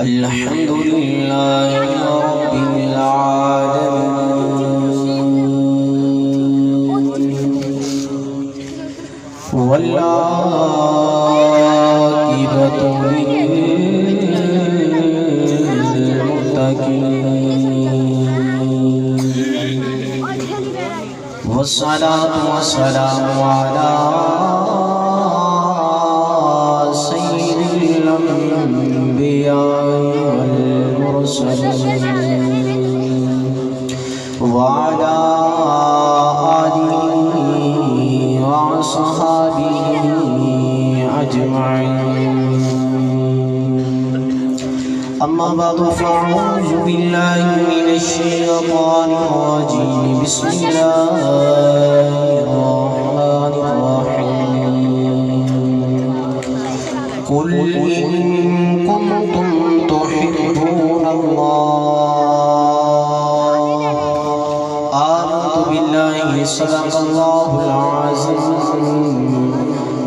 الحمد لله رب العالمين والعاقبة للمتقين والصلاة والسلام على سيد الأنبياء وعلى آله وصحبه أجمعين أما بعد فأعوذ بالله من الشيطان الرجيم بسم الله الرحمن الرحيم قل إن كنتم تحبون الله آمنت بالله صدق الله العظيم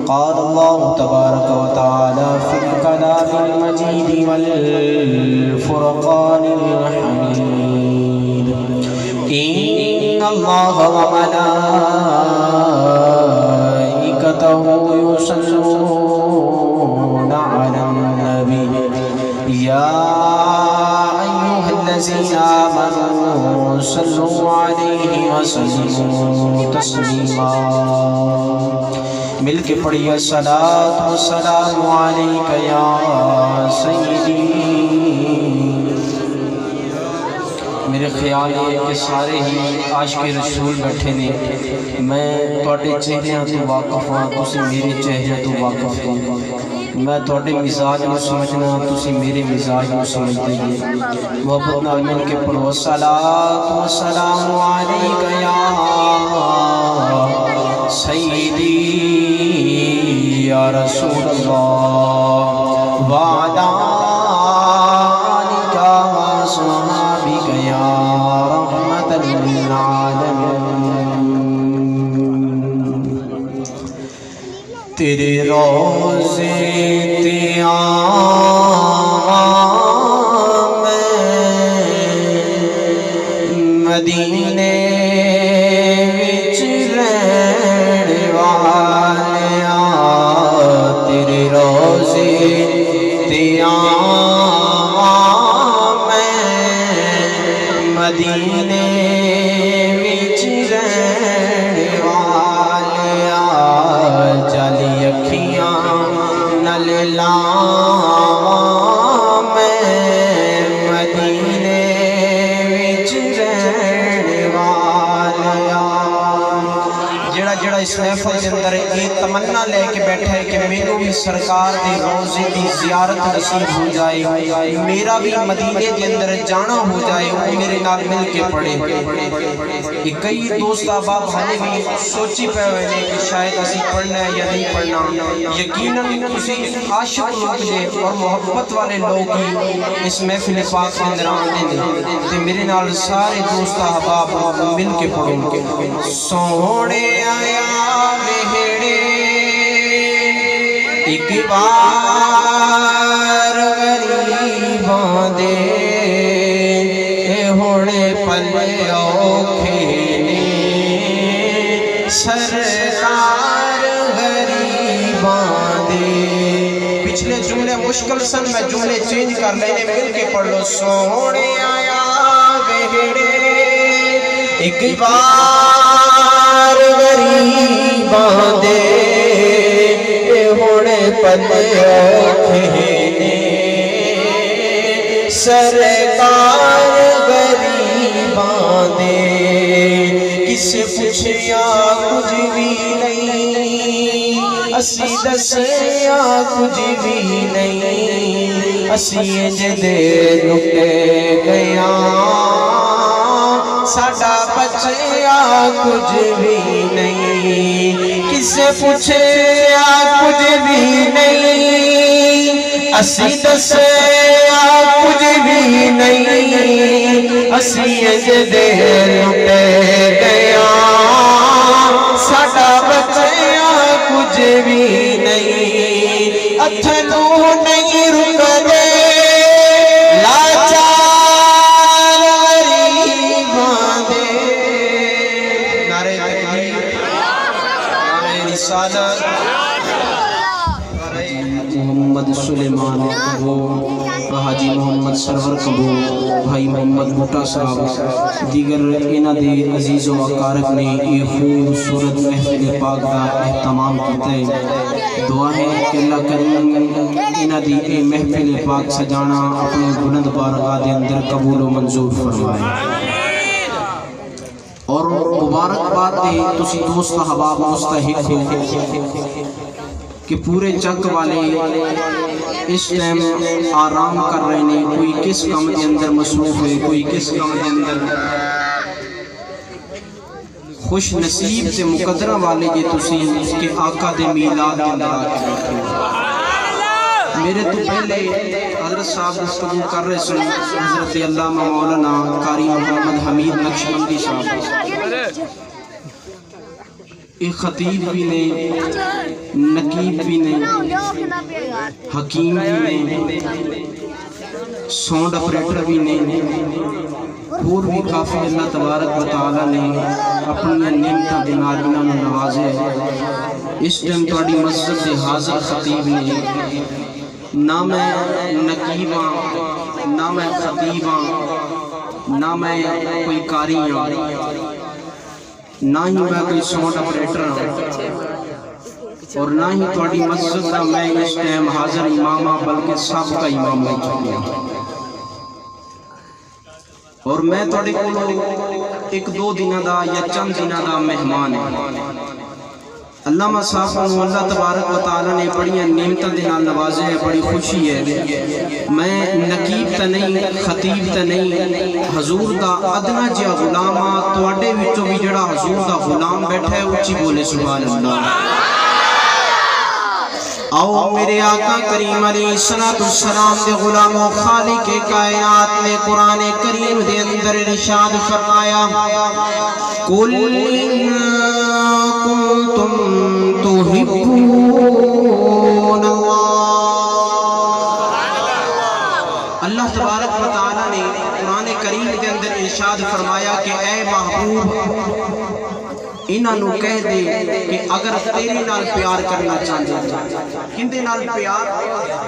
قال الله تبارك وتعالى في الكلام المجيد والفرقان الحميد إن الله وملائكته يصلون على النبي يا أيها الذين آمنوا صلوا عليه وسلموا تسليما مل کے پڑھیے صلاۃ والسلام علیک یا سیدی۔ میرے خیال ہے کہ سارے ہی عاشق رسول بیٹھے نے، میں تواڈے چہرے تو واقف ہاں، تسی میرے چہرے تو واقف ہو، میں تواڈے مزاج کو سمجھنا، تسی میرے مزاج کو سمجھتے ہیں، محبت نال مل کے پڑھو صلاۃ والسلام علیک یا سیدی یا رسول اللہ وعلی آلک وصحبک یا رحمت للعالمین۔ تیرے روضے میں مدینے وچ رہن والیاں، تیرے روضے میں مدینے وچ رہن والیاں، جالی اکھیاں نال لاواں میں مدینے وچ رہن والیاں۔ جڑا جڑا اس محفل کے اندر یہ تمنا لے کے بیٹھا ہے کہ میرے بھی سرکار دی روضے دی زیارت نصیب ہو جائے، میرا بھی مدینے کے اندر جانا ہو جائے، وہ میرے نال مل کے پڑھے۔ یہ کئی دوست احباب ہمیں بھی سوچی پہ ہوئے ہیں کہ شاید اسی پڑھنا ہے یا نہیں پڑھنا۔ یقیناً کسی عاشق لوگ جے اور محبت والے لوگ ہی اس محفل پاک کے اندر آنے دیں، تو میرے نال سارے دوست احباب مل کے پڑھیں گے۔ سونے آیا مہڑے ایک بار غریباں دے، اے ہونے پلے اوکھے نے سرکار غریباں دے۔ پچھلے جملے مشکل سن، میں جملے چینج کر لینے، مل کے پڑھ لو۔ سونے آیا مہڑے ایک بار غریباں دے، اے ہونے پلے اوکھے نے سرکار غریباں دے۔ کس پوچھیا کچھ بھی نہیں، اسی دسیا کچھ بھی نہیں، اسی جدے لٹے گیا، ساڈا بچیا کچھ بھی نہیں، کسے پوچھیا کچھ بھی نہیں، اسی دسیا کچھ بھی نہیں، اسی جدے لٹے گیا، ساڈا بچیا کچھ بھی نہیں اتھلو نہیں رکدے لاچار غریباں دے نعرہ تکبیر نعرہ رسالت محمد سلیمان کبو حاجی محمد سرور کبو بھائی محمد بھٹا صاحب دیگر انہ دے عزیز و اقارب نے یہ خوبصورت محفل پاک دا اہتمام کرتا ہے دعا ہے کہ اللہ کریم انہ دی اے محفل پاک سجانا اپنے بلند بارگاہ دے اندر قبول و منظور فرمائے اور مبارک بات دے تسی دوست احباب مستحق ہو کہ پورے جگ والے اس ٹائم آرام کر رہے ہیں کوئی کس کام دے اندر مصروف ہے کوئی کس کام دے اندر خوش نصیب سے مقدرہ والے جے تسی کہ آقا دے میلاد دے اندر آکے بیٹھے میرے تو پہلے حضرت صاحب گفتگو کر رہے سن حضرت علامہ مولانا قاری محمد حمید نقشبندی صاحب ایک خطیب بھی نے نقیب بھی نے حکیم بھی نے ساؤنڈ اپریٹر بھی نے اور بھی کافی اللہ تبارک و تعالیٰ نے اپنی نعمتاں دے نال انہاں نوں نوازے اس ٹائم تہاڈی مسجد دے حاضر خطیب نے نہ میں نقیباں نہ میں خطیباں نہ میں کوئی قاری ہاں نہ ہی میں کوئی ساؤنڈ اپریٹر ہوں اور نہ ہی تہاڈی مسجد کا میں اس ٹائم حاضر امام ہاں بلکہ سب کا امام بن چکا ہوں اور میں تہاڈے کولوں ایک دو دنوں دا یا چند دنوں دا مہمان ہے علامہ صاحب کو اللہ تبارک و تعالیٰ نے بڑی نعمتاں دے نال نوازے ہے بڑی خوشی ہے میں نقیب تا نہیں خطیب تا نہیں حضور دا ادنا جیا غلام ہاں تواڈے وچوں بھی جڑا حضور دا غلام بیٹھا ہے اونچی بولے سبحان اللہ آؤ میرے آقا کریم علیہ السلام دے غلاموں خالق کائنات نے قرآن کریم دے اندر ارشاد فرمایا قل کنتم تحبون اللہ تبارک و تعالی نے قرآن کریم دے اندر ارشاد فرمایا کہ اے محبوب انہاں نو کہہ دے کہ اگر تیرے نال پیار کرنا چاہتے ہیں کندے نال پیار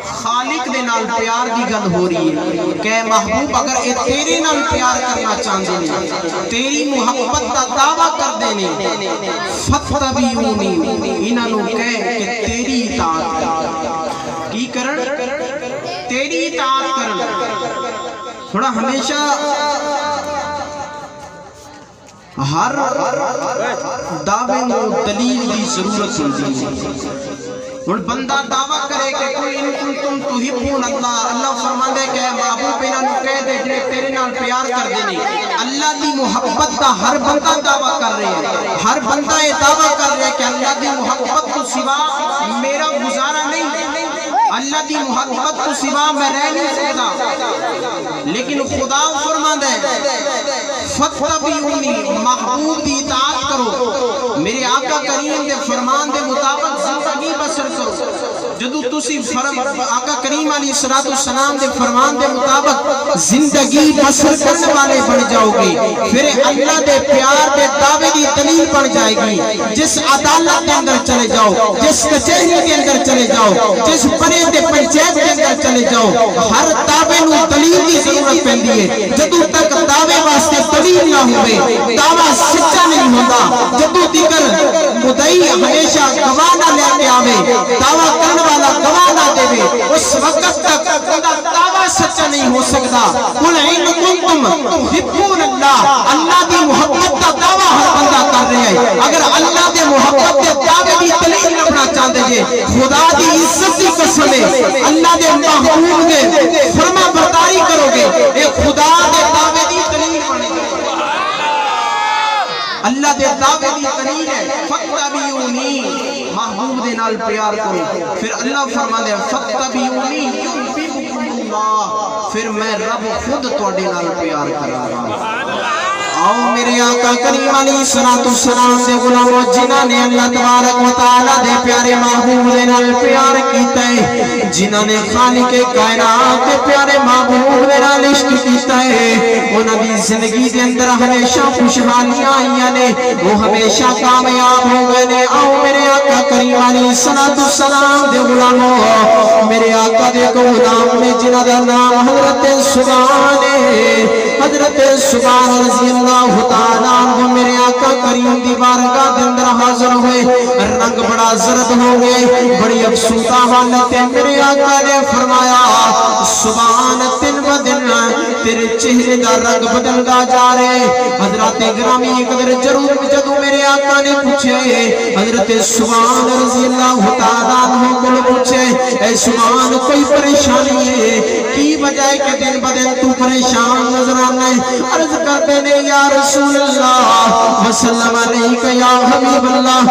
خالق دے نال پیار دی گل ہو رہی ہے کہ محبوب اگر اے تیرے نال پیار کرنا چاہتے ہیں تیری محبت دا دعویٰ کر دینے فتبعونی انہاں نو کہہ کہ تیری اطاعت کی کرن تیری اطاعت کرن تھوڑا ہمیشہ ہر دعوے نو دلیل دی ضرورت ہوتی ہے اور بندہ دعویٰ کرے کہ کوئی ان کنتم تحبون اللہ اللہ فرماندے کہ محبوب انہاں نوں کہہ دے جڑے تیرے نال پیار کر دے نہیں اللہ دی محبت دا ہر بندہ دعویٰ کر رہے ہیں ہر بندہ یہ دعویٰ کر رہے ہے کہ اللہ دی محبت تو سوا میرا گزارا نہیں اللہ دی محبت تو سوا میں رہ نہیں سکتا لیکن خدا فرماندے فتبعونی محبوب دی اطاعت کرو میرے آقا کریم دے فرمان دے مطابق زندگی بسر کرو جدو تسی آقا کریم علیہ السلام دے فرمان دے مطابق زندگی بسر کرنے والے بن جاؤ گے پھر اللہ دے پیار دے دعوے دی دلیل بن جائے گی جس عدالت کے اندر چلے جاؤ جس کچہری کے اندر چلے جاؤ جس بڑے دے پنچایت کے اندر چلے جاؤ ہر دعوے نو دلیل کی ضرورت پہنی ہے جدو تک دعوے واسطے دلیل نہ ہوئے دعویٰ سچا نہیں ہوتا جدو دیگر مدعی ہمیشہ گواہ نہ لے کے آوے دعویٰ کرنے والا گواہ نہ دے اس وقت تک دعویٰ سچا نہیں ہو سکتا قل ان کنتم تحبون اللہ اللہ دی محبت کا دعویٰ ہر بندہ کر رہے ہیں اگر اللہ دے محبت کے دعوے دی دلیل اپنا چاہتے ہیں خدا دی عزت کی قسم ہے اللہ دے محبوب نے فرما برداری کرو گے اے خدا دے دعوے دی دلیل بنے گا اللہ دے دعوے دی دلیل ہے فتبعونی محبوب دے نال پیار کرو پھر اللہ فرماندے فتبعونی یحببکم اللہ پھر میں رب خود تواڈے نال پیار کراں گا آؤ میرے آقا کریم علیہ السلام دے غلامو جنہاں نے اللہ تبارک و تعالی دے پیارے محبوب دے نال پیار کیتا ہے، جنہاں نے خالق کائنات دے پیارے محبوب دے نال عشق کیتا ہے، انہاں دی زندگی دے اندر ہمیشہ خوشحالیاں آئیاں نے، وہ ہمیشہ کامیاب ہو گئے نے۔ آؤ میرے آقا کریم علیہ السلام دے غلامو، میرے آقا دے غلام نے جنہاں دا نام حضرت سبحان ہے، حضرت سبحان رضی اللہ تعالیٰ عنہ میرے آقا کریم دی بارگاہ دے اندر حاضر ہوئے، رنگ بڑا زرد ہو گئے، بڑی افسوسہ حالت ہے۔ میرے آقا نے فرمایا سبحان دن بدن تیرے چہرے دا رنگ بدل دا جا رہے۔ حضرات گرامی قدر ضرور جدو میرے آقا نے پوچھے، حضرت سبحان رضی اللہ تعالیٰ عنہ کو پوچھے اے سبحان کوئی پریشانی ہے کی وجہ ہے کہ دن بدن تو پریشان نظر آنا ہے؟ عرض کرتے نے یا رسول اللہ وسلم علیکہ یا حبیب اللہ،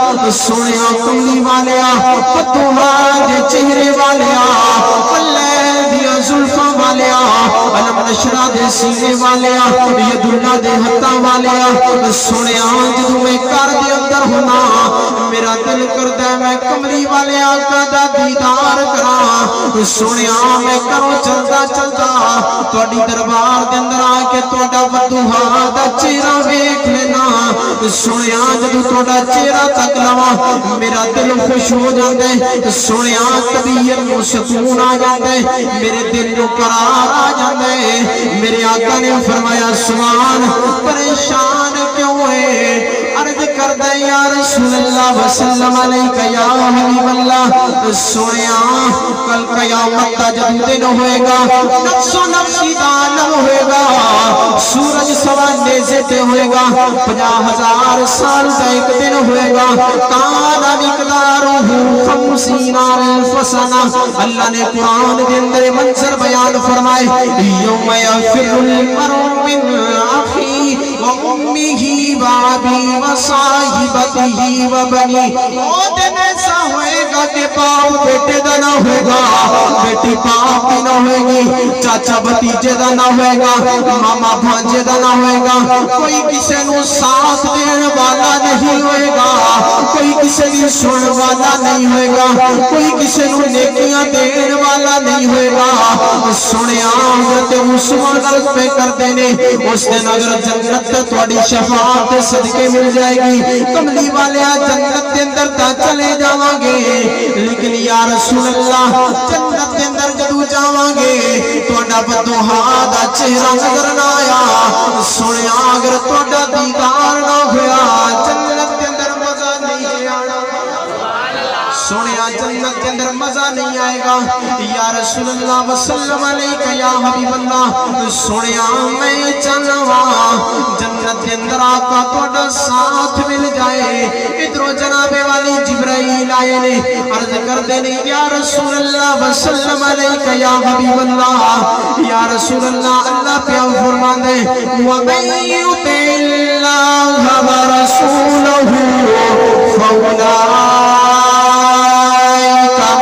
سوڑیا کملی والیا فتوحا دے چہرے والیا اللہ دیا ظلفہ والیا علم نشرہ دے سینے والیا ید اللہ دے حتہ والیا، سوڑیا جدو میں کار دے اندر ہونا میرا دل کردہ میں کملی والیا کا دا دیدار کرا، سوڑیا میں کرو چلتا چلتا توڑی دربار دے اندر آکے توڑا فتوحا دا چہرہ ویکھ لینا، سوڑیا جدو توڑا چہرہ تک لوا میرا دل خوش ہو جاندے، سوڑیا طبیعت نو سکون آ جاندے، میرے دل نو قرار آ جاندے۔ میرے آقا نے فرمایا سبحان پریشان کیوں ہے؟ عرض کردے یا رسول اللہ وسلم علیکہ یا حبیب اللہ، سوڑیا کل قیامت تا جب دن ہوئے گا نفس و نفسی دانم ہوئے گا، سورج سوا نیزے تے ہوئے گا، 50,000 سال کا ایک دن ہوئے گا، کانا مقدارہ 50,000 سنہ۔ اللہ نے قرآن کے اندر منظر بیان فرمائے یوم یفر المرء من اخیہ وامہ وابی وصاحبتہ وبنی، وہ دن ایسا ہوئے گا کہ باپ بیٹے دا نہ ہوئے گا، بیٹی باپ بھی نہ ہوئے گی، چاچا بھتیجے دا نہ ہوئے گا، ماما بھانجے دا نہ ہوئے گا، کوئی کسی نو ساتھ دین والا نہیں ہوئے گا، کوئی کسی نو سن والا نہیں ہوئے گا، کوئی کسی نو نیکیاں دین والا نہیں ہوئے گا۔ سنیا حضرت عثمان عرض پہ کرتے نے اس دن اگر جنت تھوڑی شفاعت صدقے مل جائے گی کملی والے جنت کے اندر تا چلے جاواں گے، لیکن یا رسول اللہ جنت کے اندر جدو جاواں گے توڑا بدوہا دا چہرہ نظر نہ آیا، سنیا اگر توڑا دیدار نہ ہویا جنت کے اندر مزہ نہیں آنا، سنیا جنت کے اندر مزہ نہیں آئے گا۔ یا رسول اللہ وسلم علیکہ یا حبیب اللہ، سنیا میں چنوا جنت کے اندر آقا توڑا ساتھ مل جائے۔ ادھر جناب والی جبرائیل آئے نے عرض کر دینے یا رسول اللہ وسلم علیکہ یا حبیب اللہ، یا رسول اللہ اللہ پہ فرمان دے وَمَن يُطِعِ اللَّهَ وَرَسُولَهُ فَأُولَٰئِكَ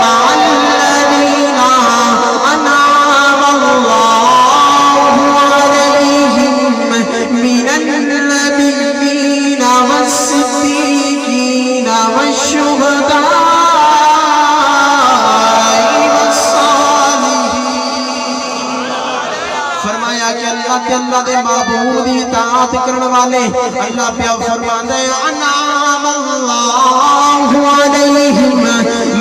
مَعَ الَّذِينَ أَنْعَمَ اللَّهُ عَلَيْهِم مِّنَ النَّبِيِّينَ وَالصِّدِّيقِينَ وَالشُّهَدَاءِ اللہ دے معبود دی اطاعت کرن والے اللہ پہ فرماندا ہے انعام اللہ علیہم،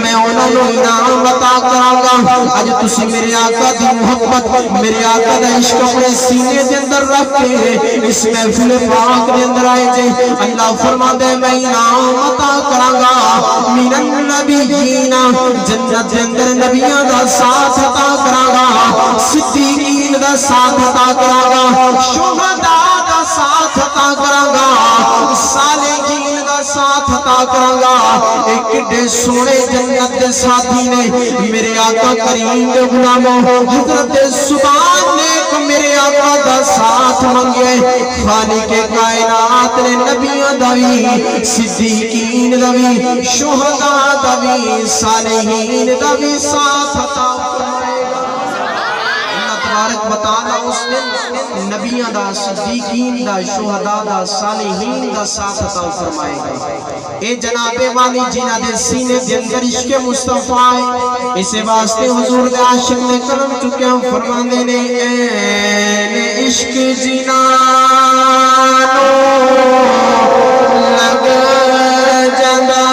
میں انہاں نوں انعام عطا کراں گا۔ اج تسی میرے آقا دی محبت میرے آقا دا عشق اپنے سینے دے اندر رکھ کے اس محفل پاک دے اندر آئے جے، اللہ فرماندا ہے میں انعام عطا کراں گا من النبیین، جنت دے اندر نبیاں دا ساتھ عطا کراں گا، صدیقین دا ساتھ عطا کراں گا، شہداء دا ساتھ عطا کراں گا، صالحین دا ساتھ عطا کراں گا۔ ایک کڈے سونے جنت دے ساتھی نے میرے آقا کریم دے غلاموں حضرت سبحان نے میرے آقا دا ساتھ منگے، خالق کائنات نے نبیوں دا بھی، صدیقین دا بھی، شہداء دا بھی، صالحین دا بھی ساتھ عطا فرمائے گا۔ اللہ تبارک و تعالی اس دن نبیاں دا صدیقین دا شہداء دا صالحین دا ساتھ عطا فرمائے گا اے جناب والی جنہ دے سینے دے اندر عشق مصطفیٰ اسے واسطے حضور دے عاشق نے کرم چکے ہم فرمانے نے این عشق جنانو لگ جدا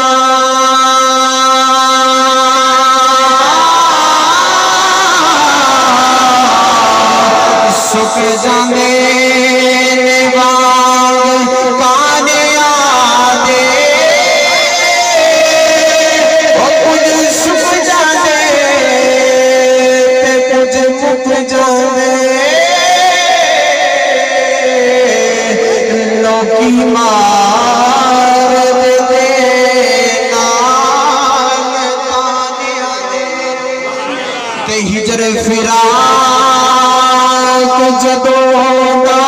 سکھ جانے نباغ کانے آدے اور کچھ سکھ جانے تے کچھ مک جانے لوکی مار دے نال کانے آدے تے ہجر فراق جدوں دا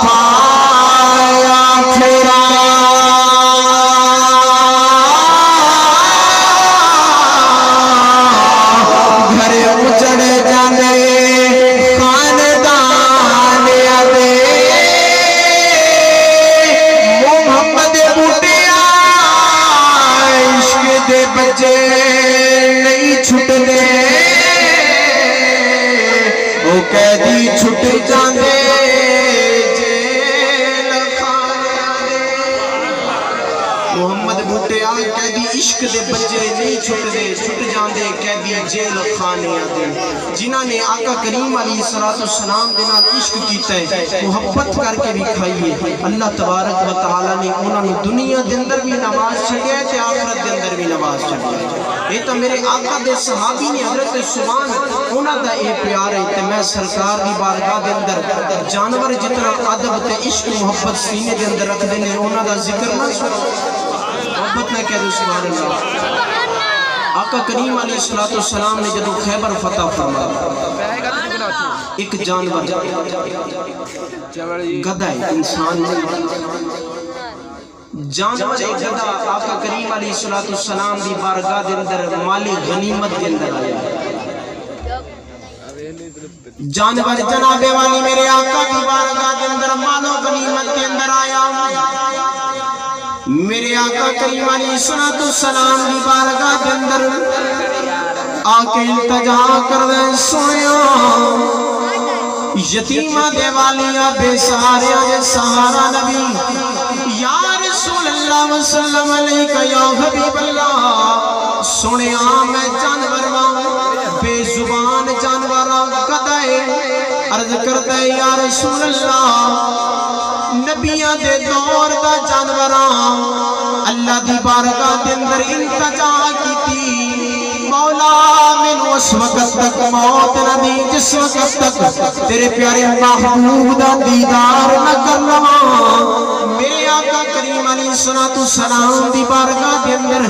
پایا پھرا گھر اجڑ جانے خاندان دے محمد بوٹیا عشق دے بچے نہیں چھٹ دے وہ قیدی چھٹ جاندے جیل خانے دے محمد بھٹیا قیدی عشق دے بچے نہیں چھٹ دے چھٹ جاندے قیدی جیل خانے دے جنہاں نے آقا کریم علیہ السلام دے نال عشق کیتا ہے محبت کر کے بھی کھائیے اللہ تبارک و تعالی نے انہاں نے دنیا دے اندر بھی نماز چھڑیا ہے تے آخرت دے اندر بھی نماز چھڑیا ہے یہ تو میرے آقا دے صحابی نے حضرت سبحان انہاں دا اے پیار ہے تے میں سرکار دی بارگاہ دے اندر جانور جتنا ادب تے عشق محبت سینے دے اندر رکھ دینے انہاں دا ذکر نہ سنو محبت نہ کہہ دو سبحان اللہ آقا کریم علیہ السلام نے جدو خیبر فتح فرمایا ایک جانور گدھا ہے انسان جانور ایک گدھا آقا کریم علیہ السلام دی بارگاہ دے اندر مالی غنیمت دے اندر آیا جانور جناب والی میرے آقا دی بارگاہ دے اندر مالو غنیمت دے اندر آیا میرے آقا کریم علیہ السلام دی بارگاہ دے اندر آکے التجا کر دے سویا یتیمہ دے والیا بے سہارے آجے سہارا نبی یا رسول اللہ وسلم علیکہ یا حبیب اللہ سنیا میں جانور بے زبان جانور گدھے عرض کرتا ہے یا رسول اللہ نبیاں دے دور دا جانوراں اللہ دی بارگاہ دے اندر التجا کیتی مولا مینوں اس وقت تک موت نہ دی جس وقت تک تیرے پیارے محبوب دا دیدار نہ کر لواں میرے آقا کریم علیہ السلام دی بارگاہ دے اندر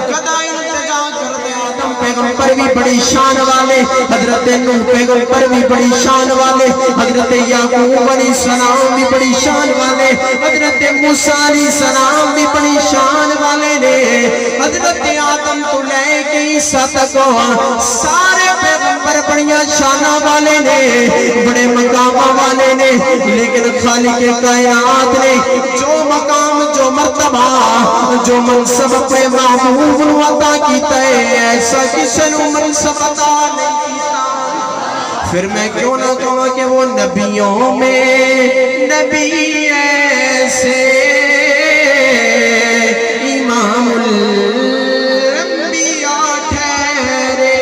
گدھا التجا کر دے آدم پیغمبر بھی بڑی شان والے حضرت نوح پیغمبر بھی بڑی شان والے حضرت یعقوب علیہ السلام بھی بڑی شان والے حضرت موسیٰ علیہ السلام بھی بڑی شان والے نے حضرت آدم تو لے کے عیسیٰ تک سارے پیغمبر بڑیاں شانہ والے نے بڑے مقامہ والے نے لیکن خالق کائنات نے جو مقام جو مرتبہ جو منصب اپنے محبوب نو عطا کیتا ہے ایسا کسی نو منصب عطا نہیں کیتا پھر میں کیوں نہ کہوں کہ وہ نبیوں میں نبی ایسے امام الانبیاء ٹھہرے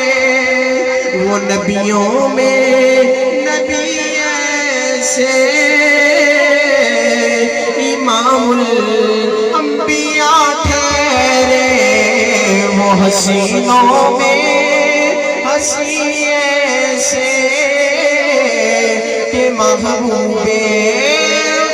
وہ نبیوں میں نبی ایسے امام الانبیاء ٹھہرے وہ حسینوں میں حسین ایسے کہ محبوب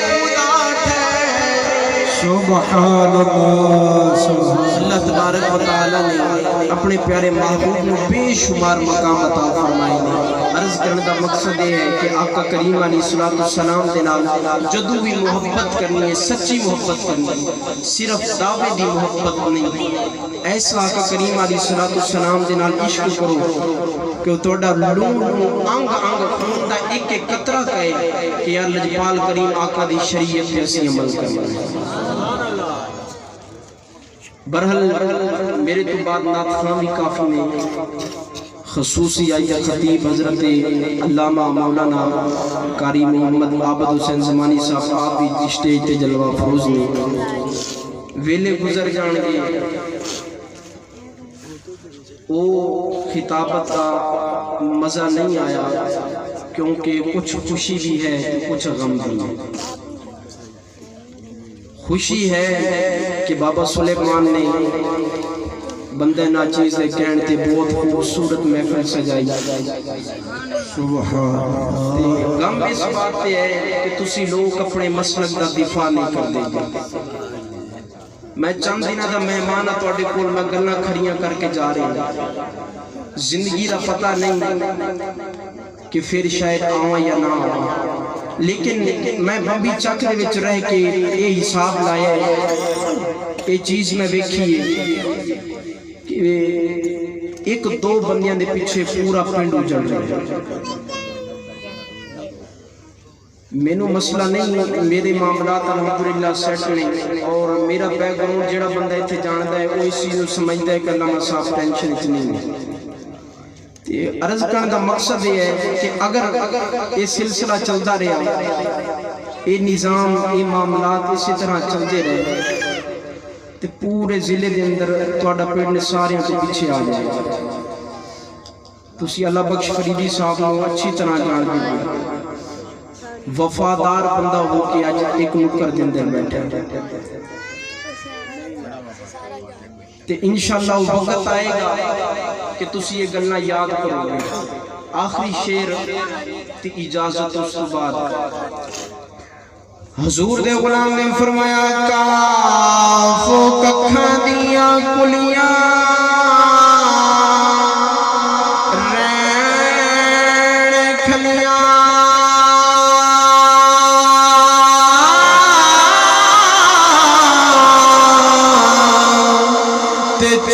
خدا ٹھہرے سبحان اللہ اللہ تبارک و تعالی نے اپنے پیارے محبوب کو بے شمار مقام عطا فرمائے نے عرض کرنے کا مقصد یہ ہے کہ آقا کریم علیہ السلام دے نال جدو بھی محبت کرنی ہے سچی محبت کرنی ہے صرف دعوے دی محبت نہیں ایسا آقا کریم علیہ السلام دے نال عشق کرو کہ توڑا لون انگ خون دا ایک ایک قطرہ کہے کہ یا لجپال کریم آقا دی شریعت پہ اسی عمل کرنا برحال میرے تو بعد نات خان بھی کافی نہیں خصوصی آئیہ خطیب حضرت علامہ مولانا قاری محمد عابد حسین زمانی صاحب آپ بھی اسٹیج تے جلوہ فروز میں ویلے گزر جان گے وہ خطابت کا مزہ نہیں آیا کیونکہ کچھ خوشی بھی ہے کچھ غم بھی ہے خوشی ہے کہ بابا سلیمان نے بندے ناچیز دے کہنے تے بہت خوبصورت محفل سجائی غم اس بات پہ ہے کہ تسی لوگ اپنے مسلک دا دفاع نہیں کر دیں گے میں چند دنوں دا مہمان ہاں تواڈے کول میں گلاں کھڑیاں کر کے جا رہی ہوں زندگی دا پتہ نہیں کہ پھر شاید آواں یا نہ آواں لیکن میں بمبی چک دے وچ رہ کے یہ حساب لایا ہے یہ چیز میں ویکھی ہے کہ ایک دو بندیاں دے پیچھے پورا پنڈ اجڑ رہا ہے مینوں مسئلہ نہیں میرے معاملات الحمدللہ سیٹ نہیں اور میرا بیک گراؤنڈ جڑا بندہ اتنے جانتا ہے وہ اس چیز کو سمجھتا ہے کہ علامہ صاحب ٹینشن اتنی نہیں عرض کرنے کا مقصد یہ ہے کہ اگر یہ سلسلہ چلتا رہا یہ نظام یہ معاملات اسی طرح چلتے رہے تو پورے ضلع کے اندر تہاڈا پنڈ سارے کے پیچھے آ جائے تسی اللہ بخش فریدی صاحب کو اچھی طرح جان دیں وفادار بندہ ہو کے آج ایک نکر دے اندر بیٹھے تے انشاءاللہ وقت آئے گا کہ تسی یہ گلنا یاد کرو گے آخری شعر تی اجازت اس بعد حضور دے غلام نے فرمایا کاف ککھاں دیاں کلیاں رین کھلیاں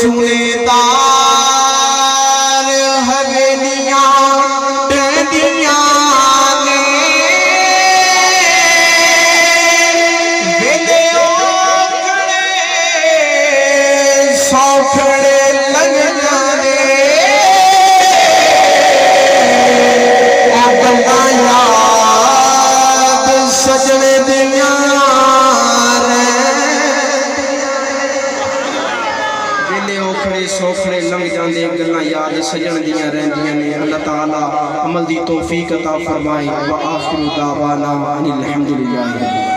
چونے دار حویلیاں ڈیڈیاں نے ویلے اوکھڑے سوکھڑے لگ جانے آگلہ یاد سجنے دیاں سوکھڑے لنگ جاندے گلاں یاد سجن دیاں رہندیاں نے اللہ تعالی عمل دی توفیق عطا فرمائے وآخر دعوانا ان الحمدللہ